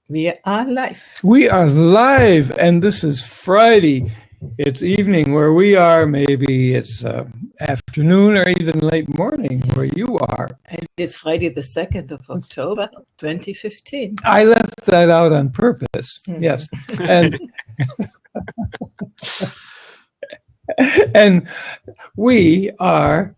We are live. We are live, and this is Friday. It's evening where we are. Maybe it's afternoon or even late morning where you are. And it's Friday the 2nd of October, 2015. I left that out on purpose. Yes. And and we are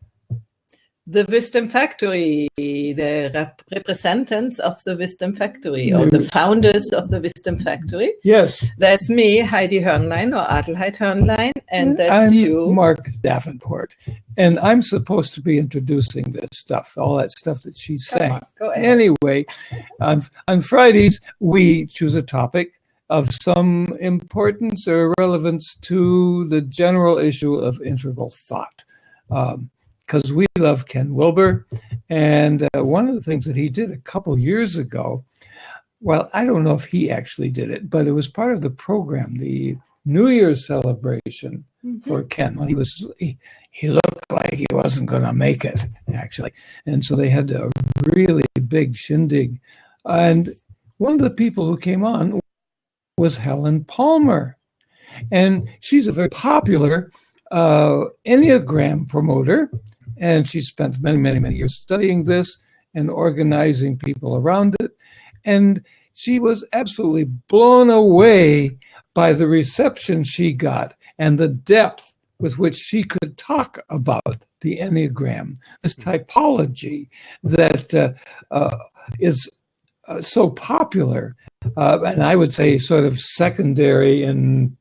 the Wisdom Factory, the representatives of the Wisdom Factory, or the founders of the Wisdom Factory. Yes. That's me, Heidi Hörnlein, or Adelheid Hörnlein, and that's I'm you, Mark Davenport. And I'm supposed to be introducing this stuff, all that stuff that she's saying. Go ahead. Anyway, on Fridays, we choose a topic of some importance or relevance to the general issue of integral thought. Because we love Ken Wilber, and one of the things that he did a couple years ago, well, I don't know if he actually did it, but it was part of the program, the New Year's celebration for Ken. When he looked like he wasn't going to make it, actually. And so they had a really big shindig. And one of the people who came on was Helen Palmer. And she's a very popular Enneagram promoter. And she spent many, many, many years studying this and organizing people around it. And she was absolutely blown away by the reception she got and the depth with which she could talk about the Enneagram, this typology that is so popular. And I would say sort of secondary in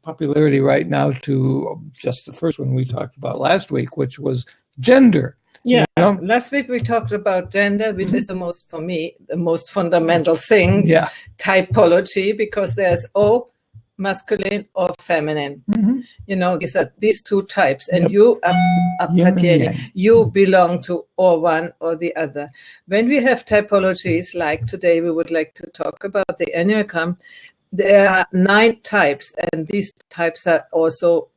popularity right now to just the first one we talked about last week, which was gender. Yeah, last week we talked about gender, which is the most, for me, the most fundamental thing. Yeah, typology, because there's O, masculine or feminine. You know, these two types, and you you belong to or one or the other. When we have typologies, like today, we would like to talk about the Enneagram. There are 9 types, and these types are also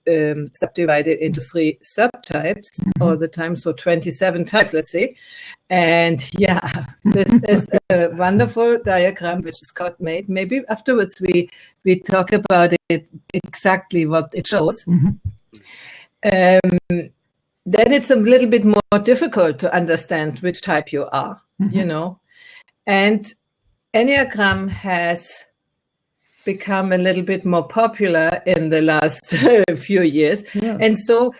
subdivided into 3 subtypes all the time, so 27 types, let's say. And yeah, this is a wonderful diagram which Scott made. Maybe afterwards we talk about it, exactly what it shows. Then it's a little bit more difficult to understand which type you are, you know. And Enneagram has become a little bit more popular in the last few years. Yeah. And so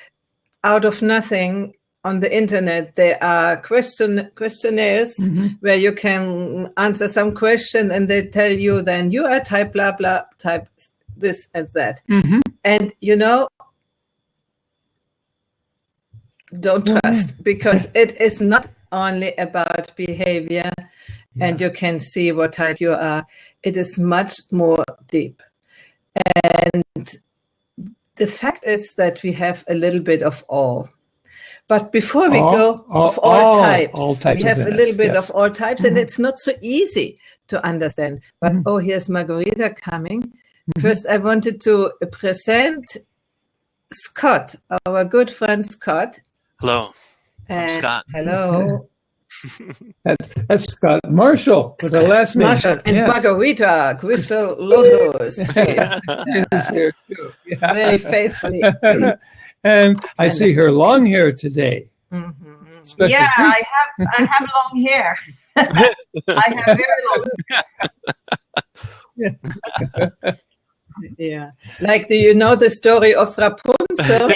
out of nothing on the internet, there are questionnaires where you can answer some question and they tell you then you are type blah, blah, type this and that. And, you know, don't trust, because it is not only about behavior and you can see what type you are. It is much more deep. And the fact is that we have a little bit of all. But before we go of all types, we have a little bit of all types, and it's not so easy to understand. But here's Margarita coming. First, I wanted to present Scott, our good friend Scott. Hello, I'm Scott. Hello. That's Scott Marshall with the last name. Marshall and Margarita Crystal Lotus. Is here too. Yeah. Very faithfully. And I see her long hair today. Yeah, I have long hair. I have very long hair. Yeah. Like, do you know the story of Rapunzel?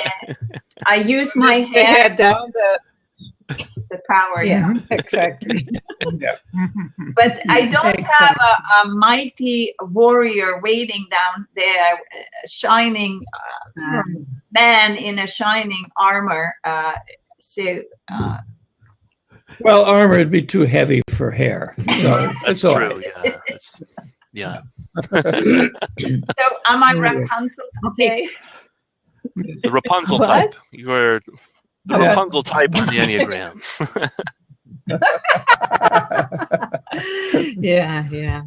I use my hair down the power. Yeah, exactly. But I don't have a mighty warrior waiting down there, shining man in a shining armor suit. Well, armor would be too heavy for hair, so it's all true. Right. Yeah. So am I Rapunzel? Okay. The Rapunzel type. You're the Rapunzel type on the Enneagram. Yeah.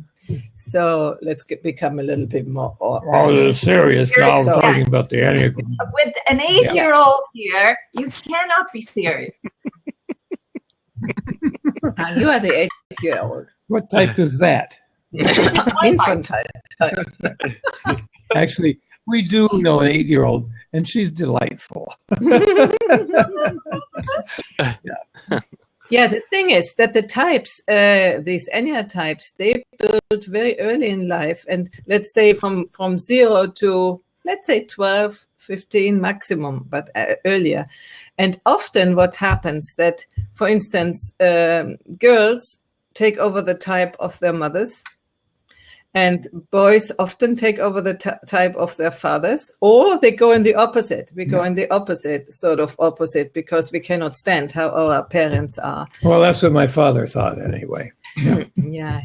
So let's become a little bit more serious now. So, talking about the Enneagram. With an 8-year-old here, you cannot be serious. You are the 8-year-old. What type is that? Infantile type. Actually, we do know an 8-year-old, and she's delightful. Yeah, the thing is that the types, these enneatypes, they build very early in life, and let's say from 0 to, let's say 12, 15 maximum, but earlier. And often what happens that, for instance, girls take over the type of their mothers, and boys often take over the type of their fathers, or they go in the opposite. We go in the opposite, sort of opposite, because we cannot stand how our parents are. Well, that's what my father thought anyway. Yeah.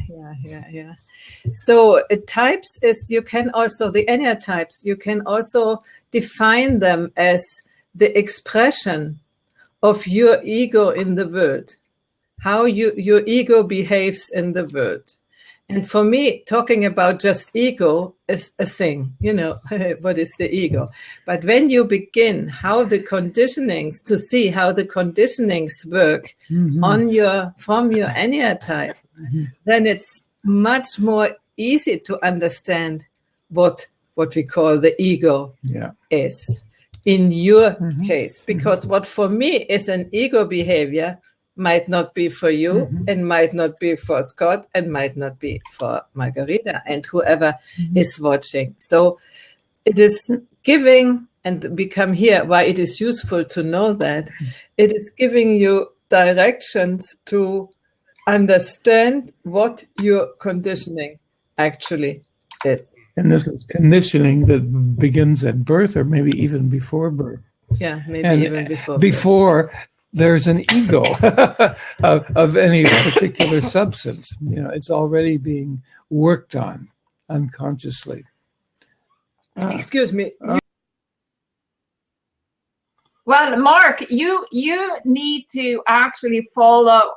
So types is, you can also, the enneatypes, you can also define them as the expression of your ego in the world, how your ego behaves in the world. And for me, talking about just ego is a thing, what is the ego? But when you begin to see how the conditionings work from your enneatype, then it's much more easy to understand what we call the ego is in your case. Because what for me is an ego behavior might not be for you, and might not be for Scott, and might not be for Margarita and whoever is watching. So it is giving, and we come here why it is useful to know that it is giving you directions to understand what your conditioning actually is. And this is conditioning that begins at birth, or maybe even before birth. Yeah, maybe even before. Before there's an ego of any particular substance. It's already being worked on unconsciously. Excuse me. Well, Mark, you need to actually follow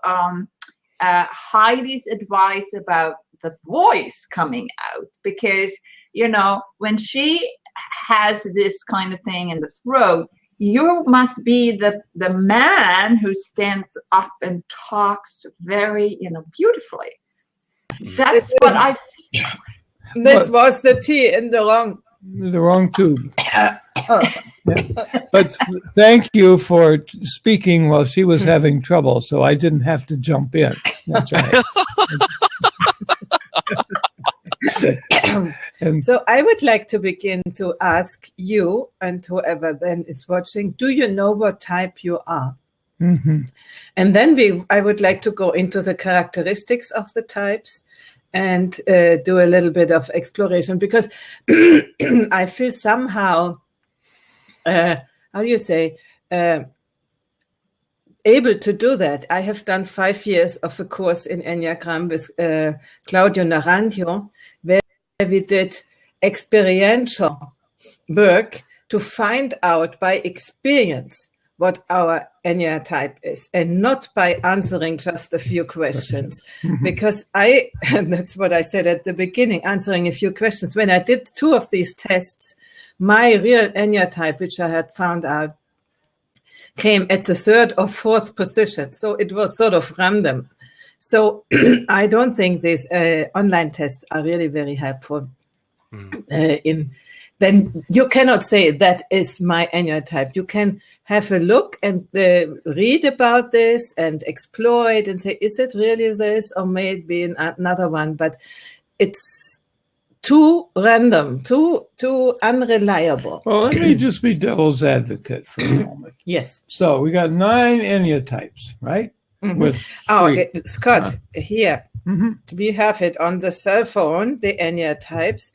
Heidi's advice about the voice coming out, because when she has this kind of thing in the throat, you must be the man who stands up and talks very, beautifully. That's what I feel. This was the tea in the wrong tube. But thank you for speaking while she was having trouble, so I didn't have to jump in. That's right. So I would like to begin to ask you, and whoever then is watching, do you know what type you are? And then I would like to go into the characteristics of the types and do a little bit of exploration, because I feel somehow, how do you say, able to do that. I have done 5 years of a course in Enneagram with Claudio Naranjo, where we did experiential work to find out by experience what our enneatype is, and not by answering just a few questions. Because and that's what I said at the beginning, answering a few questions. When I did 2 of these tests, my real enneatype, which I had found out, came at the 3rd or 4th position. So it was sort of random. So I don't think these online tests are really very helpful. Then you cannot say that is my enneatype. You can have a look and read about this and explore it and say, is it really this, or may it be another one? But it's too random, too unreliable. Well, let me just be devil's advocate for a moment. Yes. So we got 9 enneatypes, right? With Scott, here we have it on the cell phone, the enneatypes.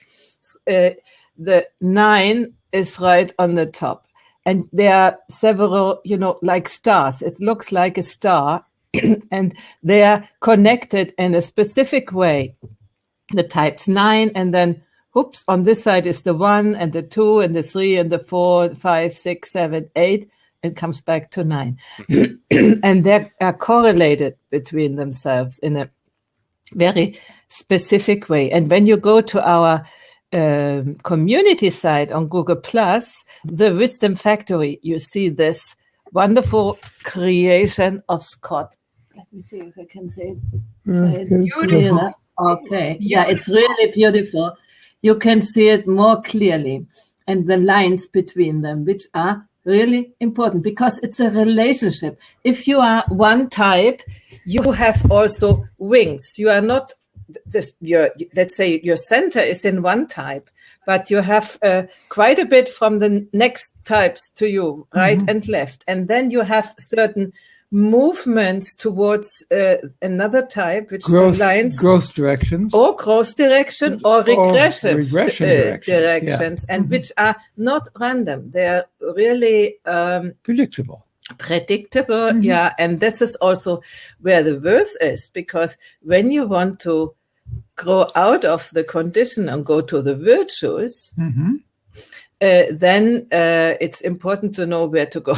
The 9 is right on the top, and there are several, like stars. It looks like a star, and they are connected in a specific way. The types 9, and then on this side is the 1 and the 2 and the 3 and the 4, 5, 6, 7, 8, and comes back to 9. And they are correlated between themselves in a very specific way. And when you go to our community site on Google+, the Wisdom Factory, you see this wonderful creation of Scott. Let me see if I can say it. Beautiful. Okay. Yeah, it's really beautiful. You can see it more clearly, and the lines between them, which are really important because it's a relationship. If you are one type, you have also wings. You are not this. Let's say your center is in one type, but you have quite a bit from the next types to you, right and left, and then you have certain movements towards another type, which lines growth directions, or growth direction or regressive directions, and which are not random. They are really predictable. Yeah, and this is also where the worth is, because when you want to grow out of the condition and go to the virtues, then it's important to know where to go.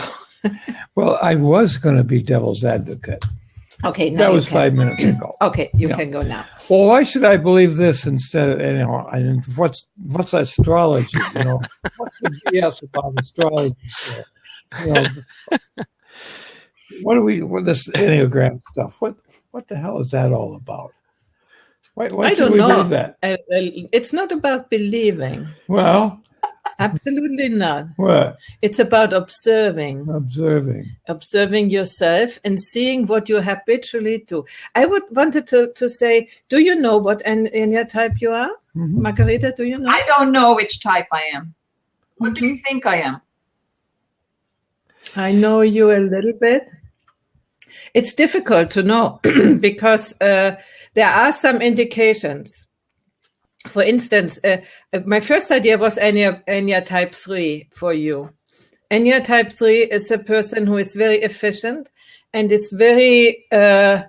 Well, I was going to be devil's advocate. Okay, now that was 5 minutes ago. Okay, you can go now. Well, why should I believe this instead of, what's astrology? What's the BS about astrology? What this Enneagram stuff? What the hell is that all about? Why I should don't we know. believe that? It's not about believing. Well, absolutely not. What? It's about observing yourself and seeing what you habitually do. I wanted to say, do you know what Enneatype you are? Margarita, do you know? I don't know which type I am. What do you think I am? I know you a little bit. It's difficult to know because there are some indications. For instance, my first idea was Enneatype 3 for you. Enneatype 3 is a person who is very efficient and is very the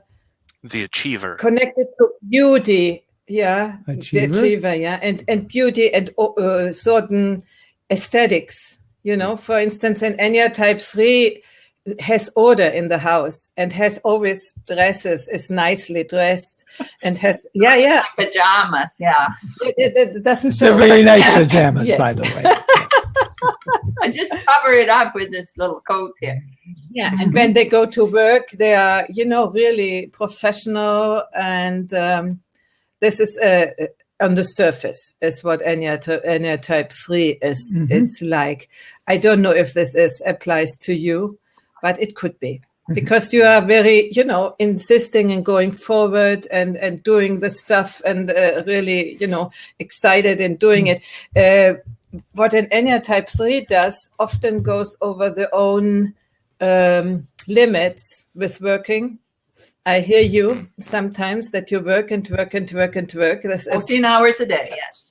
achiever, connected to beauty. Yeah, achiever? The achiever. Yeah, and beauty and certain aesthetics. For instance, an Enneatype 3 has order in the house and has always dresses, is nicely dressed, and has pajamas. Yeah, it doesn't show. They're very nice pajamas, by the way. I just cover it up with this little coat here. Yeah, and when they go to work, they are, really professional, and this is on the surface is what Enneatype 3 is like. I don't know if this applies to you, but it could be, because you are very, insisting and going forward and doing the stuff and really, excited in doing it. What an Enneatype 3 does often goes over their own limits with working. I hear you sometimes that you work and work and work and work. This 14 hours a day, yes.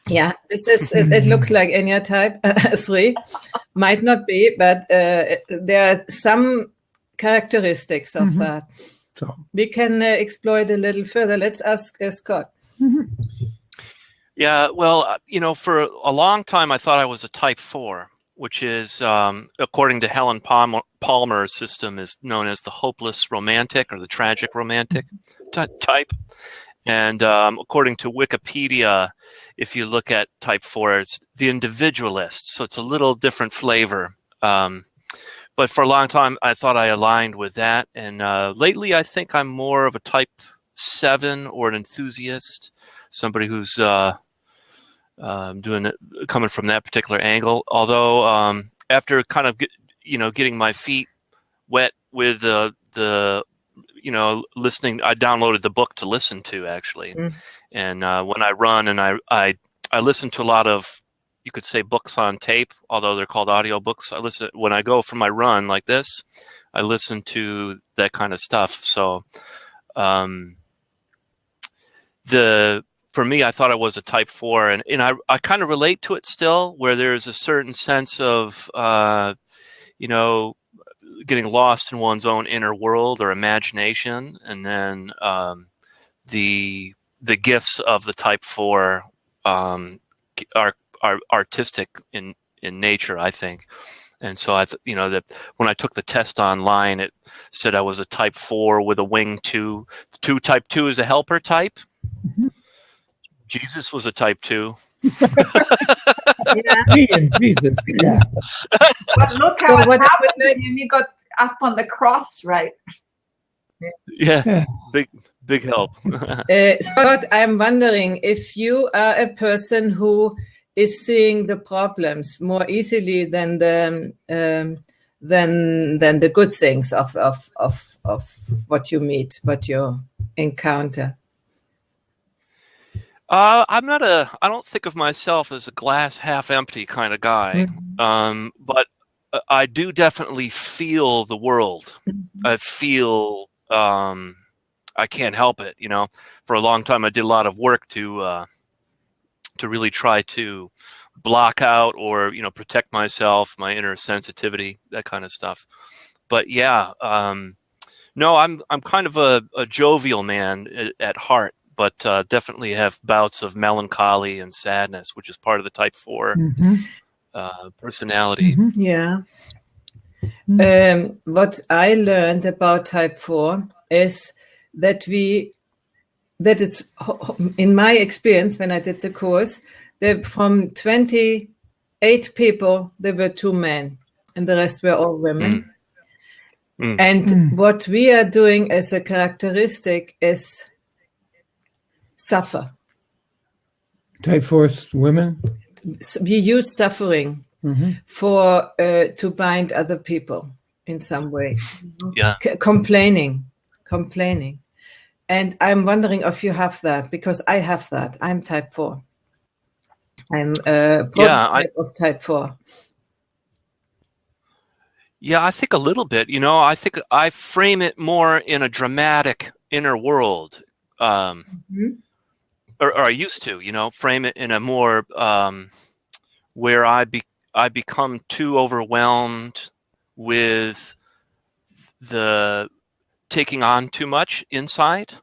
Yeah, this is. It looks like Enneatype 3. Might not be, but there are some characteristics of that. So we can explore it a little further. Let's ask Scott. Yeah, well, for a long time, I thought I was a type 4, which is, according to Helen Palmer's system, is known as the hopeless romantic or the tragic romantic type. And according to Wikipedia, if you look at type 4, it's the individualist. So it's a little different flavor. But for a long time, I thought I aligned with that. And lately, I think I'm more of a type 7 or an enthusiast, somebody who's doing it, coming from that particular angle. Although after kind of getting my feet wet with the listening, I downloaded the book to listen to actually, and when I run and I listen to a lot of, you could say, books on tape, although they're called audio books. I listen when I go for my run like this. I listen to that kind of stuff. So for me, I thought I was a type 4, and I kind of relate to it still, where there's a certain sense of, getting lost in one's own inner world or imagination, and then the gifts of the type 4 are artistic in nature, I think. And so that when I took the test online, it said I was a type 4 with a wing 2. Type 2 is a helper type. Mm-hmm. Jesus was a type 2. Jesus, yeah. But look how it happened when you got up on the cross, right? Yeah, big help. Scott, I'm wondering if you are a person who is seeing the problems more easily than the good things of what you meet, what you encounter. I don't think of myself as a glass half empty kind of guy, but I do definitely feel the world. I feel I can't help it. For a long time I did a lot of work to really try to block out or protect myself, my inner sensitivity, that kind of stuff. But yeah, no, I'm kind of a jovial man at heart, but definitely have bouts of melancholy and sadness, which is part of the type 4 personality. Yeah. What I learned about type 4 is that it's, in my experience when I did the course, from 28 people, there were 2 men and the rest were all women. And what we are doing as a characteristic is suffer. Type 4 women? We use suffering for to bind other people in some way. Yeah. Complaining. And I'm wondering if you have that, because I have that. I'm type 4. I'm prototype of type 4. Yeah, I think a little bit. I think I frame it more in a dramatic inner world, or I used to. Frame it in a more where I become too overwhelmed with the taking on too much inside.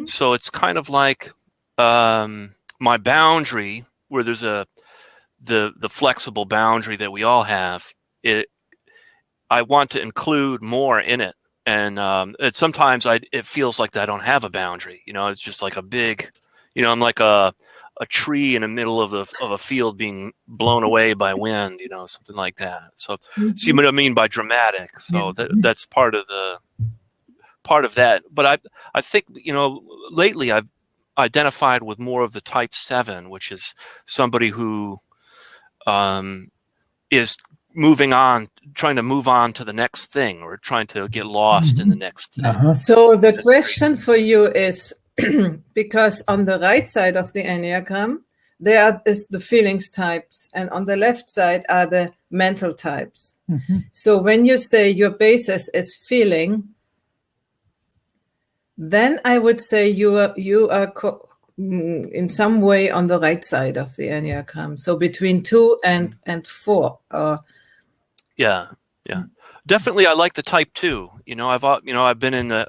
So it's kind of like my boundary, where there's the flexible boundary that we all have. I want to include more in it, and sometimes it feels like I don't have a boundary. It's just like a big, I'm like a tree in the middle of a field being blown away by wind, something like that. So see what I mean by dramatic. So that's part of that. But I think lately I've identified with more of the type 7, which is somebody who is trying to move on to the next thing, or trying to get lost in the next thing. So the question for you is, because on the right side of the Enneagram, there is the feelings types, and on the left side are the mental types. So when you say your basis is feeling, then I would say you are in some way on the right side of the Enneagram. So between 2 and 4. Yeah. Definitely, I like the type 2. I've been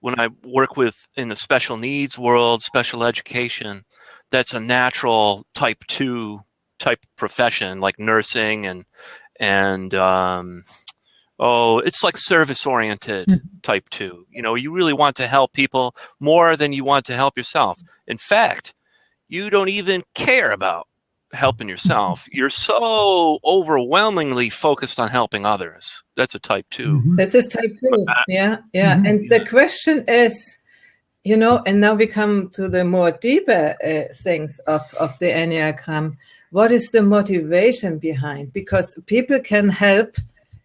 when I work in the special needs world, special education, that's a natural type 2 type profession, like nursing and it's like service-oriented type 2. You really want to help people more than you want to help yourself. In fact, you don't even care about helping yourself. You're so overwhelmingly focused on helping others. That's a type 2. This is type 2. Yeah. And the question is, and now we come to the more deeper things of the Enneagram. What is the motivation behind? Because people can help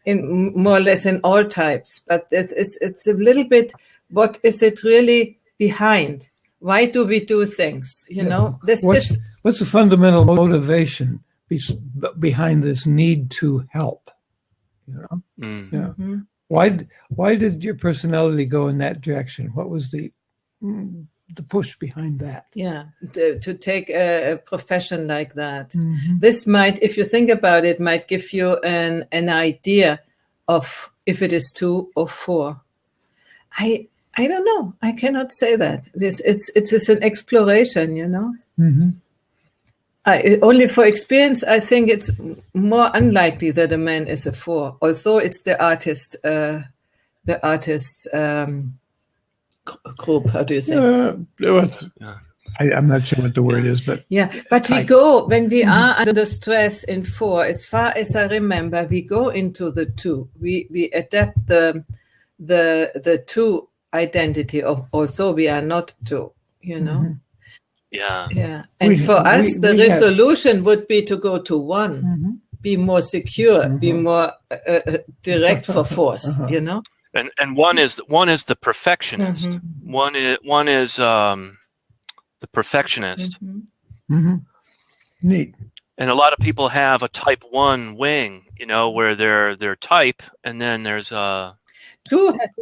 in more or less in all types, but it's a little bit, what is it really behind? Why do we do things? What's the fundamental motivation behind this need to help? Why did your personality go in that direction? What was the push behind that? Yeah, to take a profession like that. This might, if you think about it, might give you an idea of if it is 2 or 4. I don't know. I cannot say that. It's an exploration, only for experience, I think it's more unlikely that a man is a 4, although it's the artist group. How do you say? I'm not sure what the word is, but but we go, when we are under stress in 4, as far as I remember, we go into the 2. We adapt the 2 identity of although we are not two, you know. Yeah. And for us the resolution would be to go to one, be more secure, be more direct for force, you know. And one is the perfectionist. One is the perfectionist. Neat. And a lot of people have a type 1 wing, you know, where they're type, and then there's a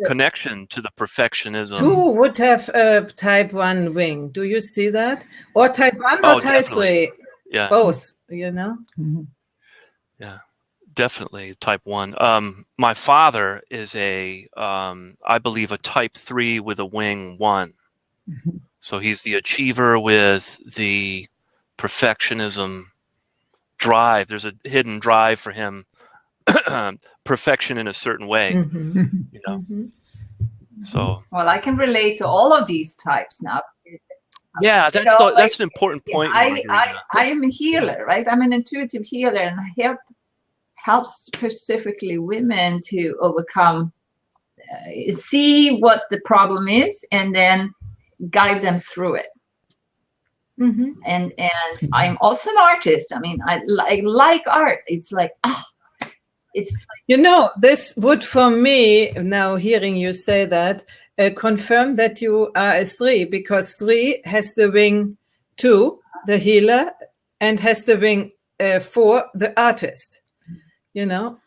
connection to the perfectionism. Two would have a type 1 wing. Do you see that? Or type 1 or type 3? Yeah. Both, you know? Yeah, definitely type 1. My father is I believe, a type 3 with a wing 1. So he's the achiever with the perfectionism drive. There's a hidden drive for him, perfection in a certain way, you know. So well, I can relate to all of these types now. Yeah, that's an important point. I am a healer, right? I'm an intuitive healer, and I help specifically women to overcome, see what the problem is, and then guide them through it. And I'm also an artist. I mean, I like art. It's like, it's like, you know, this would for me, now hearing you say that, confirm that you are a 3, because 3 has the wing 2, the healer, and has the wing 4, the artist, you know.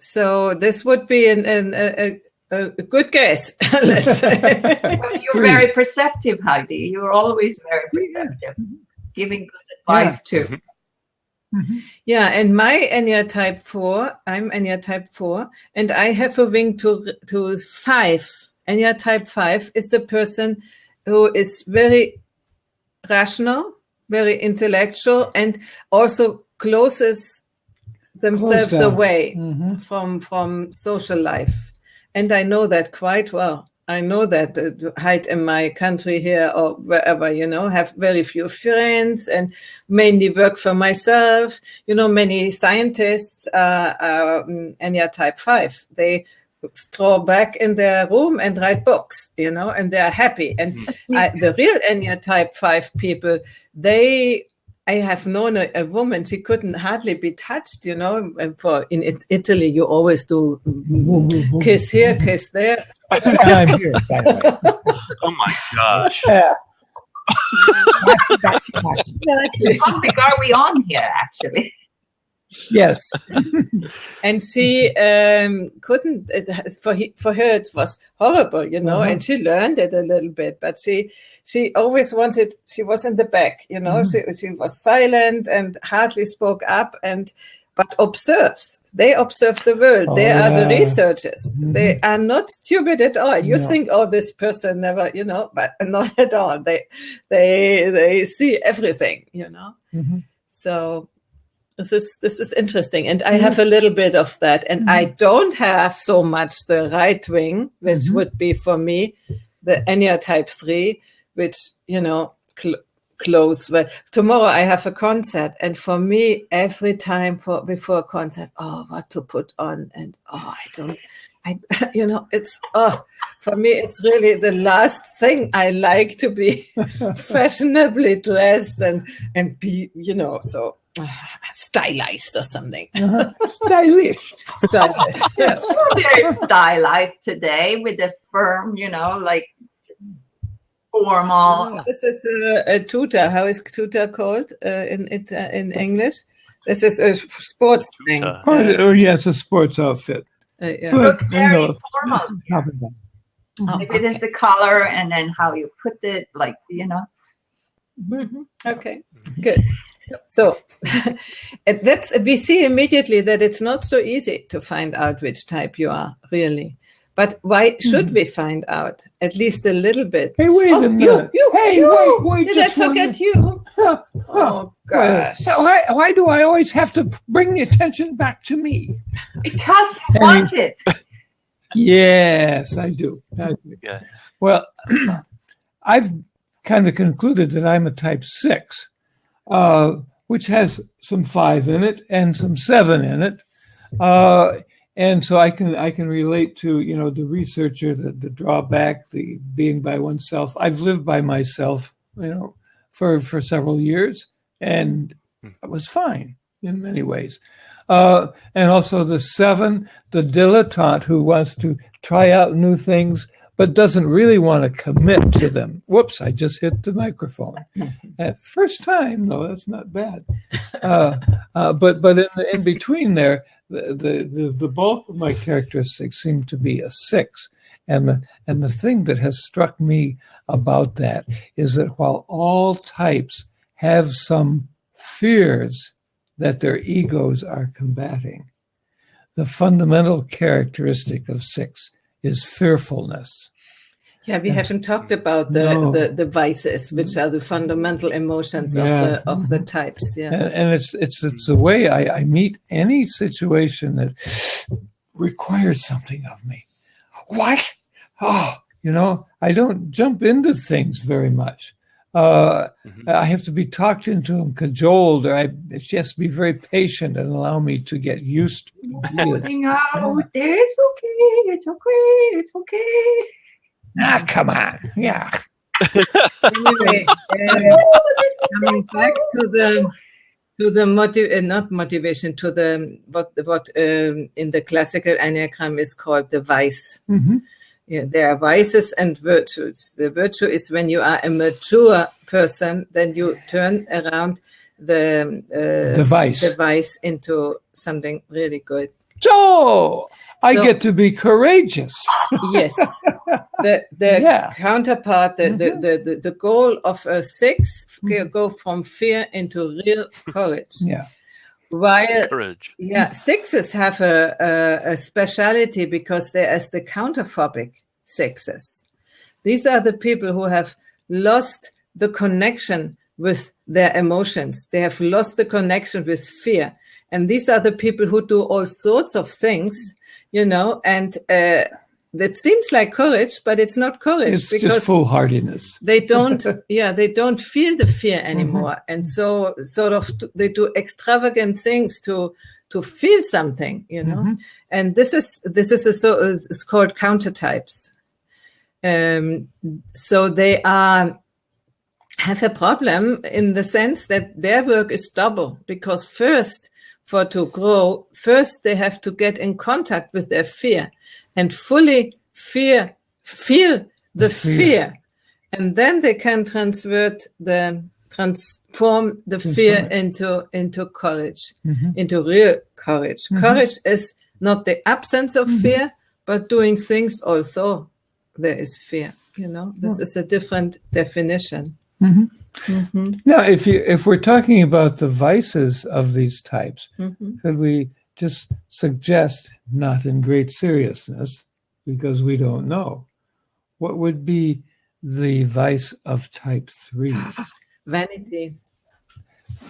So this would be a good guess, let's say. Well, you're very perceptive, Heidi. You're always very perceptive, giving good advice too. Yeah, and my Enneatype 4, I'm Enneatype 4, and I have a wing to 5. Enneatype 5 is the person who is very rational, very intellectual, and also closes themselves away from social life. And I know that quite well. I know that height in my country here or wherever, you know, have very few friends and mainly work for myself. You know, many scientists are Enneatype 5. They draw back in their room and write books, you know, and they're happy. And the real Enneatype 5 people, I have known a woman, she couldn't hardly be touched, you know. And in Italy, you always do kiss here, kiss there. I'm here, by the way. Oh my gosh. What topic are we on here, actually? Yes. And she couldn't, for her it was horrible, you know, and she learned it a little bit, but she always wanted, she was in the back, you know, she was silent and hardly spoke up, but observes. They observe the world. They are the researchers. They are not stupid at all. You think, oh, this person never, you know, but not at all. They see everything, you know. So this is interesting, and I have a little bit of that, and I don't have so much the right wing, which would be for me the Enneatype 3, which, you know, close. Well, tomorrow I have a concert, and for me, every time before a concert, what to put on, and you know, it's for me, it's really the last thing. I like to be fashionably dressed and be, you know, so stylized or something. Stylish. Yes. Very stylized today with a firm, you know, like formal. This is a tutor. How is tutor called in English? This is a sports thing. Yes, a sports outfit. Look very formal. Maybe there's the color and then how you put it, like, you know. Okay, good. So we see immediately that it's not so easy to find out which type you are, really. But why should we find out at least a little bit? Hey, wait a minute. Wait, did I forget you? Oh, gosh. Why do I always have to bring the attention back to me? Because you want it. Yes, I do. Yeah. Well, I've kind of concluded that I'm a type 6, which has some 5 in it and some 7 in it. And so I can relate to, the researcher, the drawback, the being by oneself. I've lived by myself, for several years, and it was fine in many ways. And also the 7, the dilettante who wants to try out new things but doesn't really want to commit to them. Whoops, I just hit the microphone. At first time, though, that's not bad. But in between there, the bulk of my characteristics seem to be a 6. And the thing that has struck me about that is that while all types have some fears that their egos are combating, the fundamental characteristic of 6 is fearfulness. Yeah, we haven't talked about the vices, which are the fundamental emotions of the types. Yeah, and it's the way I meet any situation that requires something of me. What? Oh, I don't jump into things very much. I have to be talked into and cajoled, or she has to be very patient and allow me to get used to it. It's okay. Ah, come on. Yeah. Anyway, coming back to the not motivation, to the what in the classical Enneagram is called the vice. Mm-hmm. Yeah, there are vices and virtues. The virtue is when you are a mature person, then you turn around the vice into something really good. So I get to be courageous. Yes. The counterpart, the goal of a 6 go from fear into real courage. Yeah. While courage. Yeah, 6s have a speciality because they're as the counterphobic 6s. These are the people who have lost the connection with their emotions. They have lost the connection with fear. And these are the people who do all sorts of things, and that seems like courage, but it's not courage. It's just foolhardiness. They don't feel the fear anymore. Mm-hmm. And so sort of they do extravagant things to feel something, Mm-hmm. And this is it's called countertypes. So they have a problem in the sense that their work is double, because first, to grow, they have to get in contact with their fear and fully feel the fear. And then they can transform the fear into courage, into real courage. Mm-hmm. Courage is not the absence of fear, but doing things although there is fear. This is a different definition. Mm-hmm. Mm-hmm. Now, if we're talking about the vices of these types, could we just suggest, not in great seriousness, because we don't know, what would be the vice of type 3? Vanity.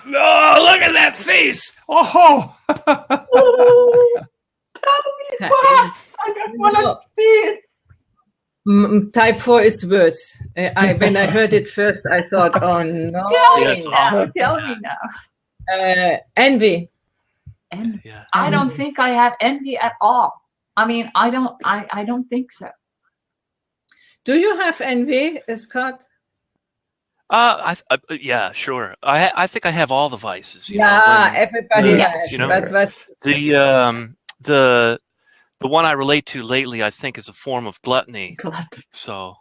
Oh, look at that face! Oh! Tell me fast! I don't want to see it. Type 4 is worse. When I heard it first, I thought, oh no. Tell me now. Envy. Envy. Yeah. I don't think I have envy at all. I mean, I don't think so. Do you have envy, Scott? Yeah, sure. I think I have all the vices. Everybody has. The one I relate to lately, I think, is a form of gluttony. So,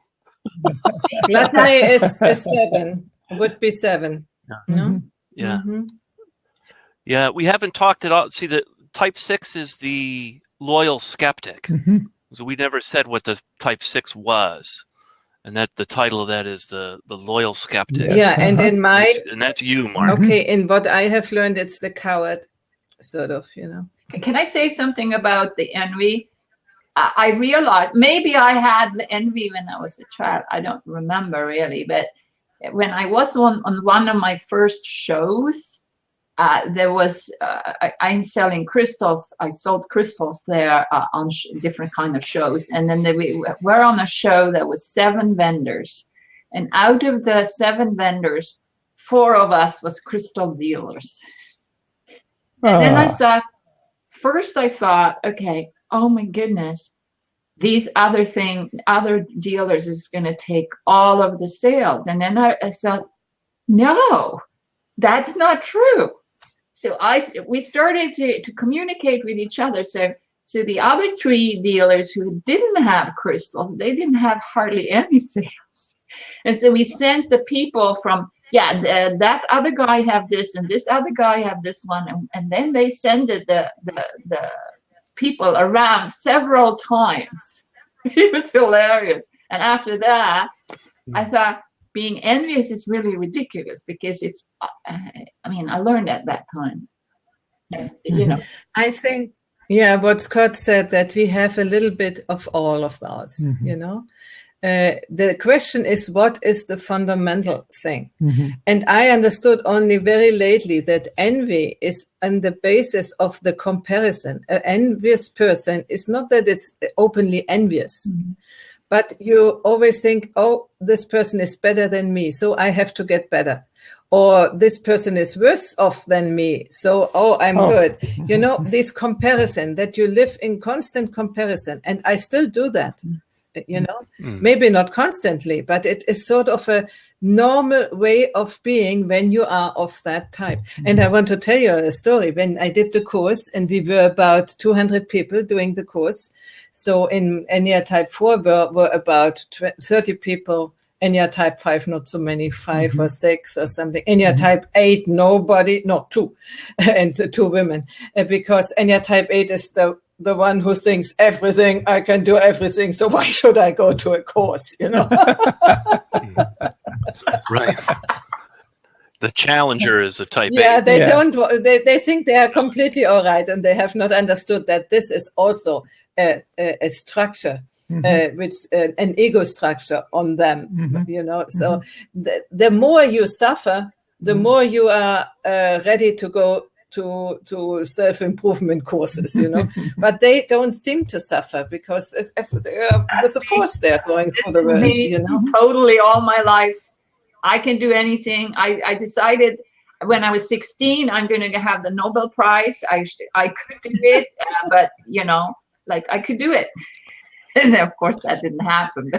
gluttony is 7. Would be 7. Yeah. No? Yeah. Mm-hmm. Yeah. We haven't talked at all. See, the type 6 is the loyal skeptic. Mm-hmm. So we never said what the type 6 was, and that the title of that is the loyal skeptic. Yeah, and in my and that's you, Mark. Okay, in what I have learned, it's the coward, sort of. Can I say something about the envy? I realized maybe I had the envy when I was a child. I don't remember really, but when I was on one of my first shows, there was I'm selling crystals. I sold crystals there on different kind of shows, and then we were on a show that was 7 vendors, and out of the 7 vendors, 4 of us was crystal dealers. And then I thought. First, I thought, okay, oh my goodness, these other dealers is going to take all of the sales. And then I thought, no, that's not true. So we started to communicate with each other. So the other 3 dealers who didn't have crystals, they didn't have hardly any sales. And so we sent the people from, that other guy have this and this other guy have this one. And then they sent the people around several times. It was hilarious. And after that, I thought being envious is really ridiculous, because it's, I learned at that time, you know. I think, what Scott said, that we have a little bit of all of those, you know. The question is, what is the fundamental thing? And I understood only very lately that envy is on the basis of the comparison. An envious person is not that it's openly envious, but you always think, oh, this person is better than me, so I have to get better. Or this person is worse off than me, so, I'm good. You know, this comparison, that you live in constant comparison. And I still do that. You know, maybe not constantly, but it is sort of a normal way of being when you are of that type. And I want to tell you a story. When I did the course, and we were about 200 people doing the course. So in Enneatype 4 were about 30 people. Enneatype 5, not so many, 5 or 6 or something. Enneatype 8, nobody, no, 2, and 2 women. Because Enneatype 8 is the one who thinks everything, I can do everything, so why should I go to a course, you know? Right. The challenger is a type 8. Yeah, they think they are completely all right, and they have not understood that this is also a structure, which an ego structure on them, you know. So the more you suffer, the more you are ready to go to self-improvement courses, you know. But they don't seem to suffer, because there's a force there going through the world, you know. Totally, all my life, I can do anything. I decided when I was 16, I'm going to have the Nobel Prize. I could do it, but, you know, like, I could do it. And of course that didn't happen.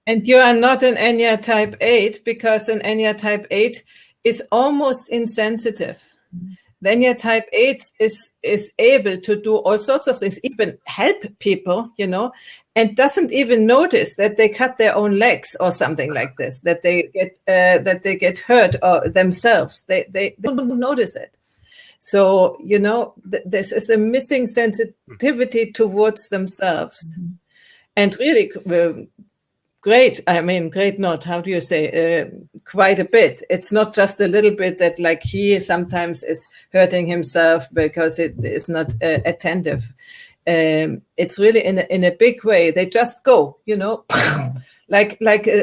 And you are not an Enneatype 8, because an Enneatype 8 is almost insensitive. The Enneatype 8 is able to do all sorts of things, even help people, you know, and doesn't even notice that they cut their own legs or something like this, that they get hurt or themselves. They don't notice it. So, you know, this is a missing sensitivity towards themselves. And really, great not, how do you say, quite a bit. It's not just a little bit that, like, he sometimes is hurting himself because it is not attentive. It's really in a big way. They just go, you know, like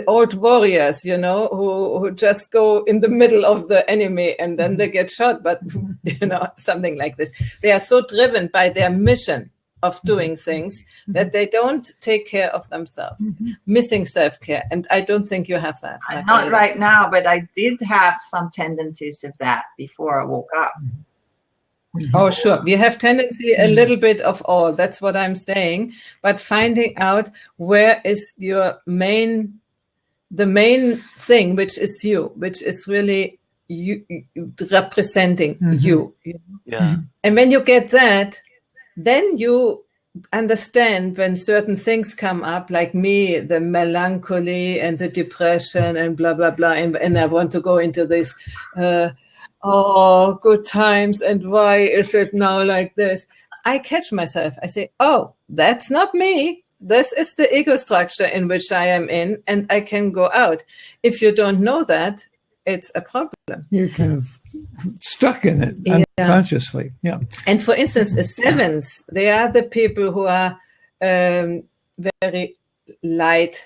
old warriors, you know, who just go in the middle of the enemy and then they get shot. But, you know, something like this. They are so driven by their mission of doing things that they don't take care of themselves, missing self-care. And I don't think you have that. Not right now, but I did have some tendencies of that before I woke up. Oh, sure. We have tendency, a little bit of all. That's what I'm saying. But finding out where is the main thing, which is you, which is really you representing you. Yeah. And when you get that, then you understand when certain things come up, like me, the melancholy and the depression and blah, blah, blah. And I want to go into this, good times. And why is it now like this? I catch myself. I say, oh, that's not me. This is the ego structure in which I am in, and I can go out. If you don't know that, it's a problem. You're kind of stuck in it unconsciously. Yeah. And for instance, the 7s, they are the people who are very light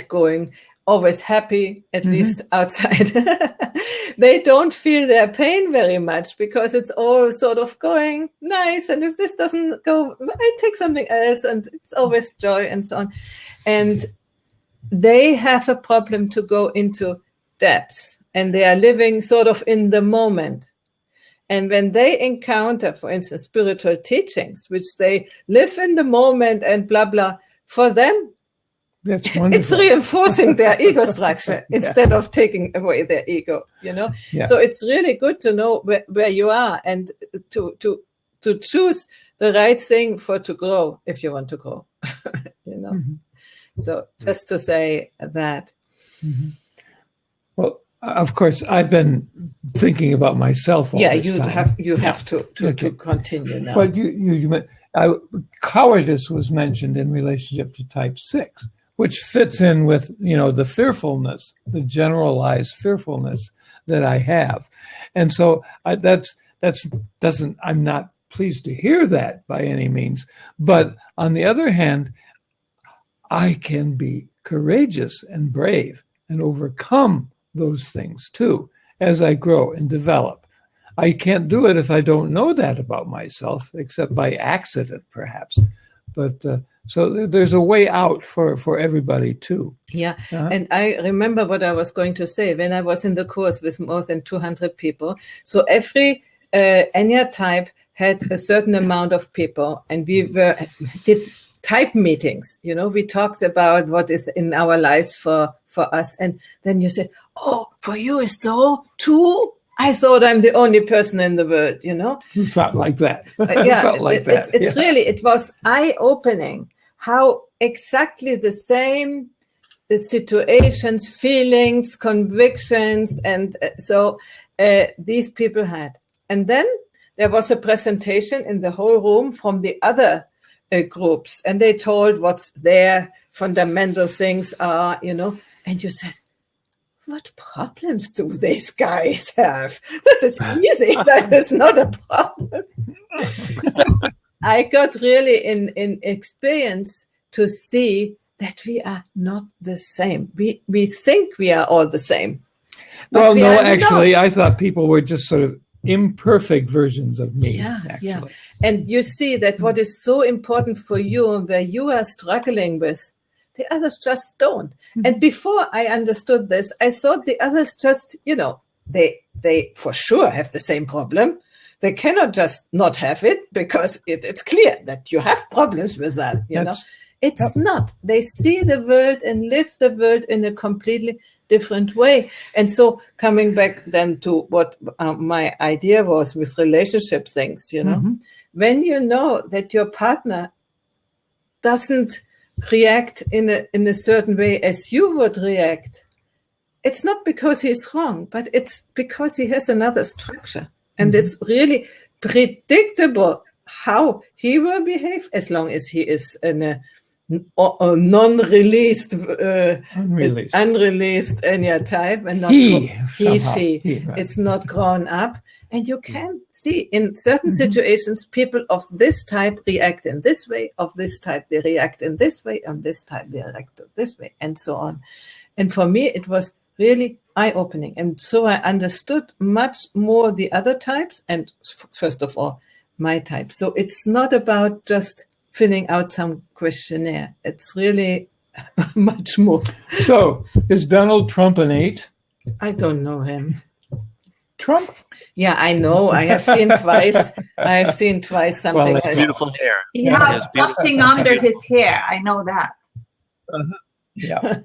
going, always happy, at least outside. They don't feel their pain very much because it's all sort of going nice. And if this doesn't go, I take something else, and it's always joy and so on. And they have a problem to go into depths, and they are living sort of in the moment. And when they encounter, for instance, spiritual teachings, which they live in the moment and blah, blah, for them, that's wonderful. It's reinforcing their ego structure instead of taking away their ego, you know. Yeah. So it's really good to know where you are and to choose the right thing to grow if you want to grow, you know. So just to say that. Well, of course, I've been thinking about myself all this time. You have to continue now. But cowardice was mentioned in relationship to type 6, which fits in with, you know, the fearfulness, the generalized fearfulness that I have. And so I'm not pleased to hear that by any means. But on the other hand, I can be courageous and brave and overcome those things too as I grow and develop. I can't do it if I don't know that about myself, except by accident, perhaps. But so there's a way out for everybody too. Yeah. And I remember what I was going to say when I was in the course with more than 200 people. So every Enneatype had a certain amount of people, and we did type meetings. You know, we talked about what is in our lives for us. And then you said, oh, for you is so too? I thought I'm the only person in the world, you know. You felt like that. Yeah, felt like that. It's really, it was eye-opening how exactly the same situations, feelings, convictions, and so these people had. And then there was a presentation in the whole room from the other groups, and they told what their fundamental things are, you know, and you said, what problems do these guys have? This is easy. That is not a problem. So I got really in experience to see that we are not the same. We think we are all the same. Well, no, actually, I thought people were just sort of imperfect versions of me. Yeah, actually. yeah. And you see that what is so important for you and where you are struggling with, the others just don't. And before I understood this, I thought the others just, you know, they for sure have the same problem. They cannot just not have it because it's clear that you have problems with that, you know. It's not. They see the world and live the world in a completely different way. And so coming back then to what my idea was with relationship things, you know, when you know that your partner doesn't react in a certain way as you would react, it's not because he's wrong, but it's because he has another structure. And it's really predictable how he will behave as long as he is in a unreleased Enneatype and not she. Right. It's not grown up. And you can see in certain situations, people of this type react in this way, of this type they react in this way, and this type they react this way, and so on. And for me, it was really eye-opening. And so I understood much more the other types, and first of all, my type. So it's not about just filling out some questionnaire. It's really much more. So is Donald Trump an 8? I don't know him. Trump? Yeah, I know. I have seen twice. Something. Well, he has beautiful hair. He has something under his hair. I know that. Yeah.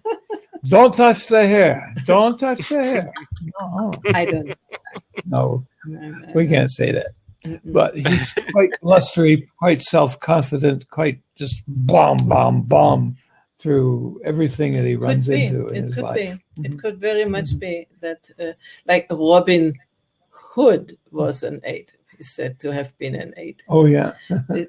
Don't touch the hair. Don't touch the hair. No, I don't. No, we can't say that. But he's quite blustery, quite self-confident, quite just bomb through everything that he runs into in his life. It could very much be that, like Robin Hood was an 8. He's said to have been an 8. Oh, yeah.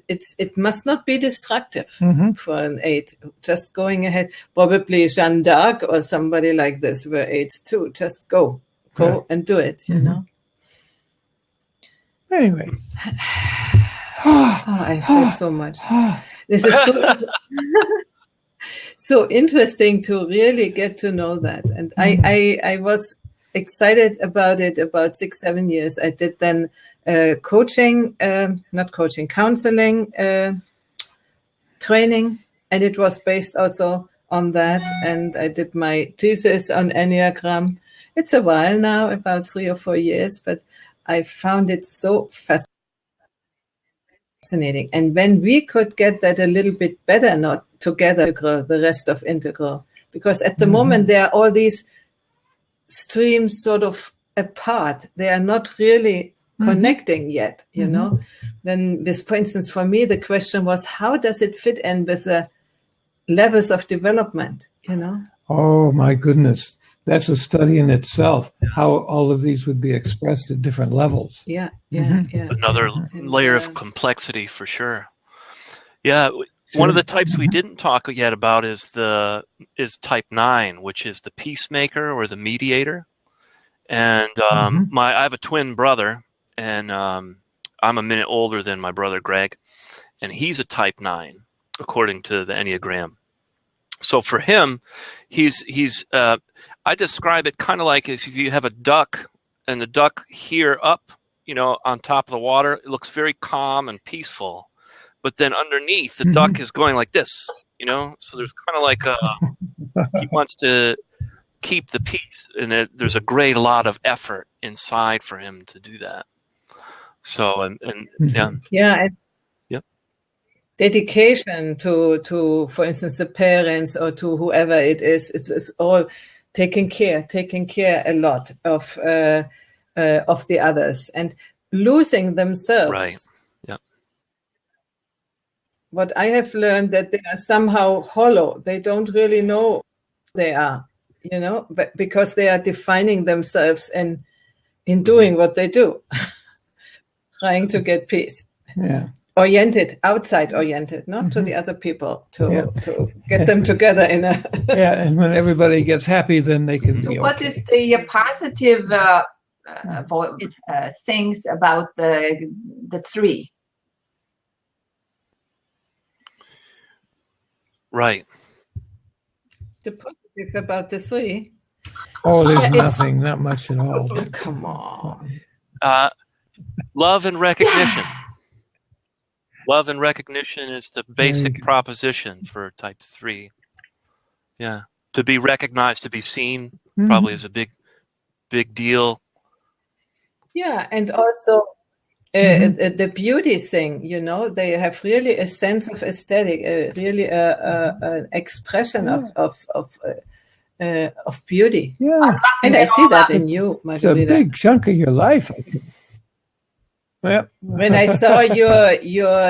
It must not be destructive for an 8. Just going ahead. Probably Jeanne d'Arc or somebody like this were 8s too. Just go and do it, you know. Anyway. I've said so much. This is so interesting to really get to know that. And I was excited about it about 6-7 years. I did then counseling training, and it was based also on that. And I did my thesis on Enneagram. It's a while now, about 3 or 4 years, but I found it so fascinating. And when we could get that a little bit better, not together, the rest of integral, because at the moment there are all these streams sort of apart. They are not really connecting yet, you know. Then this, for instance, for me, the question was, how does it fit in with the levels of development, you know? Oh, my goodness. That's a study in itself, how all of these would be expressed at different levels. Yeah. Another layer of complexity for sure. Yeah. One of the types we didn't talk yet about is type 9, which is the peacemaker or the mediator. And I have a twin brother, and I'm a minute older than my brother Greg, and he's a type 9 according to the Enneagram. So for him, he's I describe it kind of like as if you have a duck, and the duck here up, you know, on top of the water, it looks very calm and peaceful. But then underneath, the duck is going like this, you know? So there's kind of like he wants to keep the peace. And there's a great lot of effort inside for him to do that. So, Yeah. Dedication to, for instance, the parents or to whoever it is, it's all taking care a lot of the others and losing themselves. Right. Yeah. What I have learned that they are somehow hollow. They don't really know they are, you know, but because they are defining themselves and in doing what they do, trying to get peace. Yeah. Outside oriented, not to the other people, to get them together in a... Yeah, and when everybody gets happy, then they can be What okay. is the positive things about the 3? Right. The positive about the 3? Oh, there's nothing, not much at all. Oh, come on. Love and recognition. Love and recognition is the basic proposition for type 3. Yeah. To be recognized, to be seen, probably is a big deal. Yeah, and also the beauty thing, you know, they have really a sense of aesthetic, really an expression of beauty. Yeah. And I see that in you, It's a Margarita. big chunk of your life. Yeah. When I saw your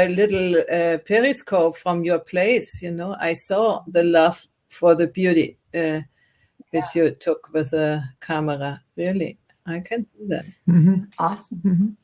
little periscope from your place, you know, I saw the love for the beauty which you took with a camera. Really, I can see that. Awesome.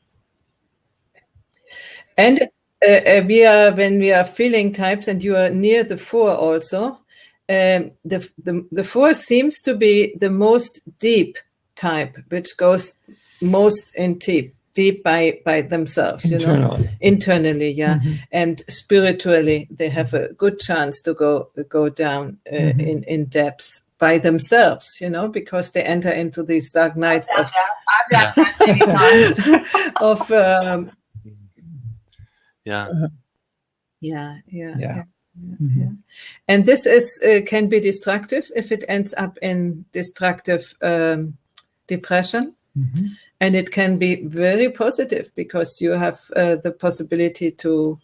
And when we are feeling types, and you are near the 4 also, the 4 seems to be the most deep type, which goes most in deep by themselves, you know, internally, yeah, and spiritually they have a good chance to go down in depth by themselves, you know, because they enter into these dark nights I've done that many times. of Yeah. and this is can be destructive if it ends up in destructive depression. And it can be very positive because you have the possibility to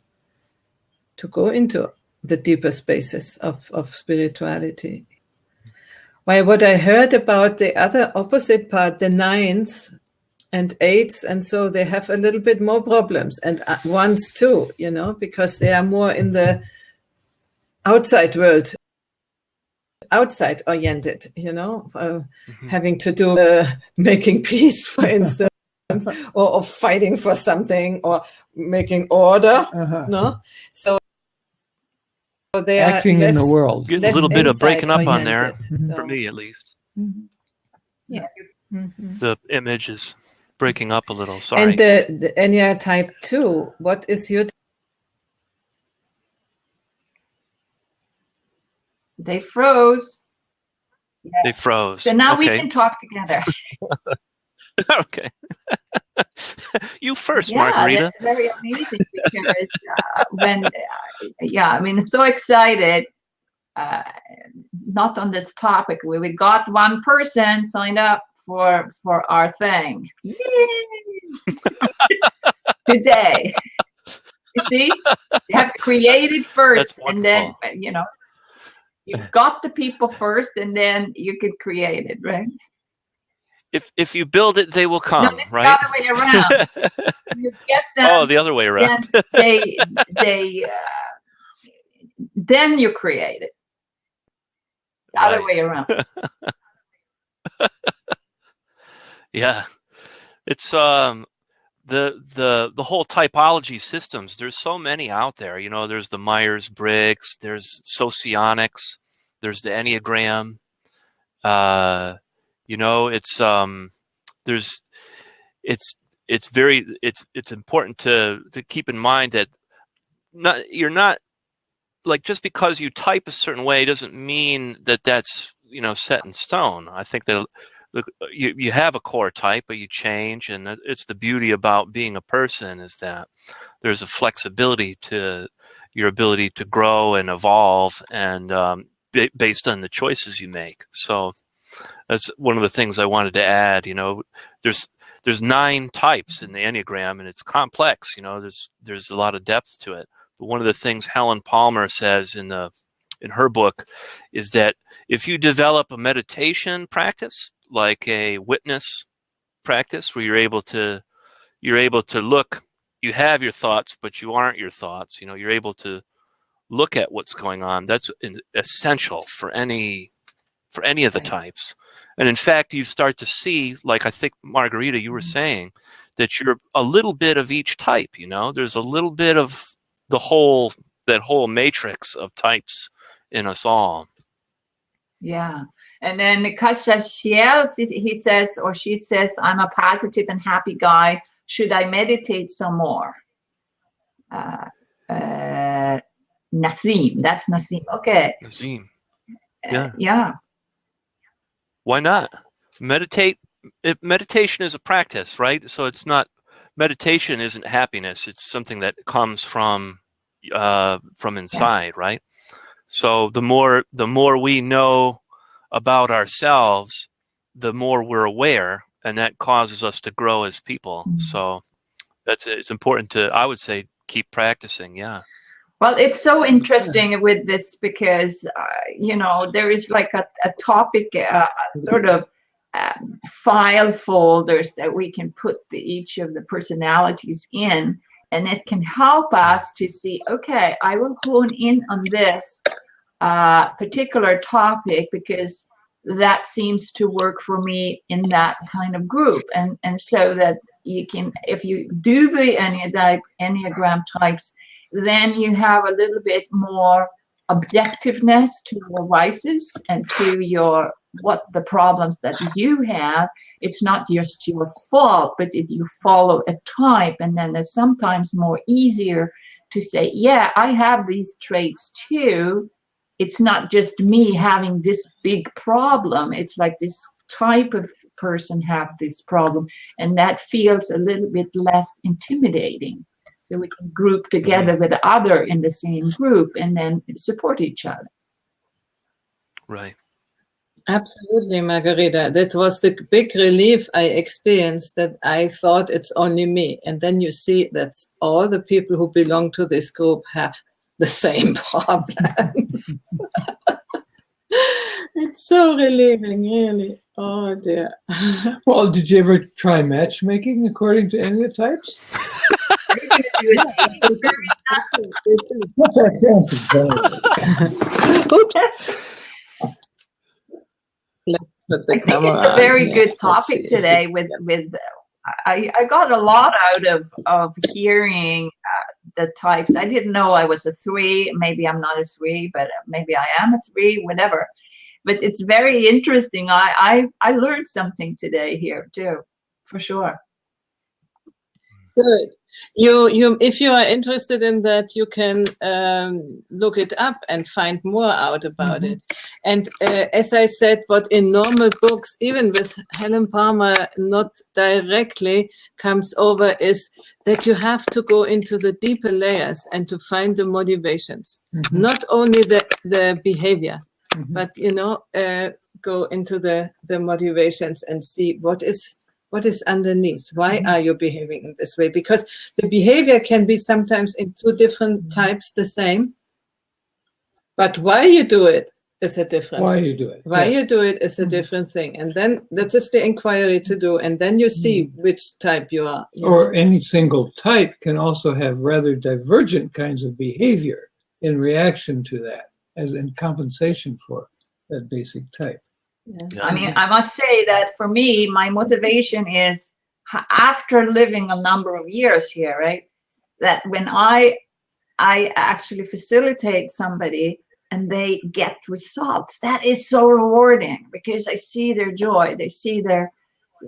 go into the deeper spaces of spirituality. While what I heard about the other opposite part, the 9s and 8s, and so they have a little bit more problems, and 1s too, you know, because they are more in the outside world, outside oriented, you know, having to do making peace, for instance, or fighting for something, or making order. No, so they acting are in the world. Getting a little bit of breaking up on there, so. for me at least. Yeah. The image is breaking up a little. Sorry. And the Enneatype 2, what is your? They froze. They froze. So now we can talk together. Okay. You first, Yeah, Margarita. that's very amazing because I mean, so excited. Not on this topic. We got one person signed up for our thing. Yay! today. You see, you have to create it first, and then, you know, you've got the people first, and then you can create it, right? If you build it, they will come, no, it's right? The other way around. You get them. Oh, the other way around. Then you create it. The other way around. Yeah, it's the whole typology systems. There's so many out there. You know, there's the Myers-Briggs, there's socionics, there's the Enneagram. You know, it's important to keep in mind that you're not, like, just because you type a certain way doesn't mean that that's, you know, set in stone. I think that you have a core type, but you change, and it's the beauty about being a person, is that there's a flexibility to your ability to grow and evolve, and based on the choices you make. So that's one of the things I wanted to add. You know, there's 9 types in the Enneagram, and it's complex. You know, there's a lot of depth to it. But one of the things Helen Palmer says in her book is that if you develop a meditation practice, like a witness practice, where you're able to look, you have your thoughts, but you aren't your thoughts. You know, you're able to look at what's going on. That's essential for any of the types. And in fact, you start to see, like I think, Margarita, you were saying, that you're a little bit of each type. You know, there's a little bit of that whole matrix of types in us all. Yeah. And then Kasia Shiel, he says, or she says, I'm a positive and happy guy. Should I meditate some more? Nasim, that's Nasim. Okay. Nasim. Yeah. Yeah. Why not? Meditation is a practice, right? So it's not, meditation isn't happiness. It's something that comes from inside, right? So the more we know about ourselves, the more we're aware, and that causes us to grow as people. So it's important to, I would say, keep practicing. Yeah. Well, it's so interesting with this because, you know, there is like a topic, sort of file folders that we can put each of the personalities in, and it can help us to see, okay, I will hone in on this particular topic because that seems to work for me in that kind of group. And so that you can, if you do the Enneagram types, then you have a little bit more objectiveness to your vices and to your what the problems that you have. It's not just your fault, but you follow a type, and then it's sometimes more easier to say, yeah, I have these traits too. It's not just me having this big problem. It's like this type of person have this problem, and that feels a little bit less intimidating. So we can group together with other in the same group and then support each other. Right. Absolutely, Margarita. That was the big relief I experienced, that I thought it's only me. And then you see that all the people who belong to this group have the same problems. It's so relieving, really. Oh, dear. Well, did you ever try matchmaking according to Enneatypes? What's our chances? Oops. I think it's a very good topic today. I got a lot out of hearing the types. I didn't know I was a 3. Maybe I'm not a 3, but maybe I am a 3. Whatever. But it's very interesting. I learned something today here too, for sure. Good. You if you are interested in that, you can look it up and find more out about it. And as I said, what in normal books, even with Helen Palmer, not directly comes over, is that you have to go into the deeper layers and to find the motivations, not only the behavior, but, you know, go into the motivations and see what is what is underneath? Why are you behaving in this way? Because the behavior can be sometimes in two different types the same, but why you do it is a different. Why you do it? Why yes. you do it is a different thing, and then that is the inquiry to do, and then you see which type you are. Or any single type can also have rather divergent kinds of behavior in reaction to that, as in compensation for that basic type. Yeah. I mean, I must say that for me, my motivation is after living a number of years here, right? That when I actually facilitate somebody and they get results, that is so rewarding, because I see their joy, they see their,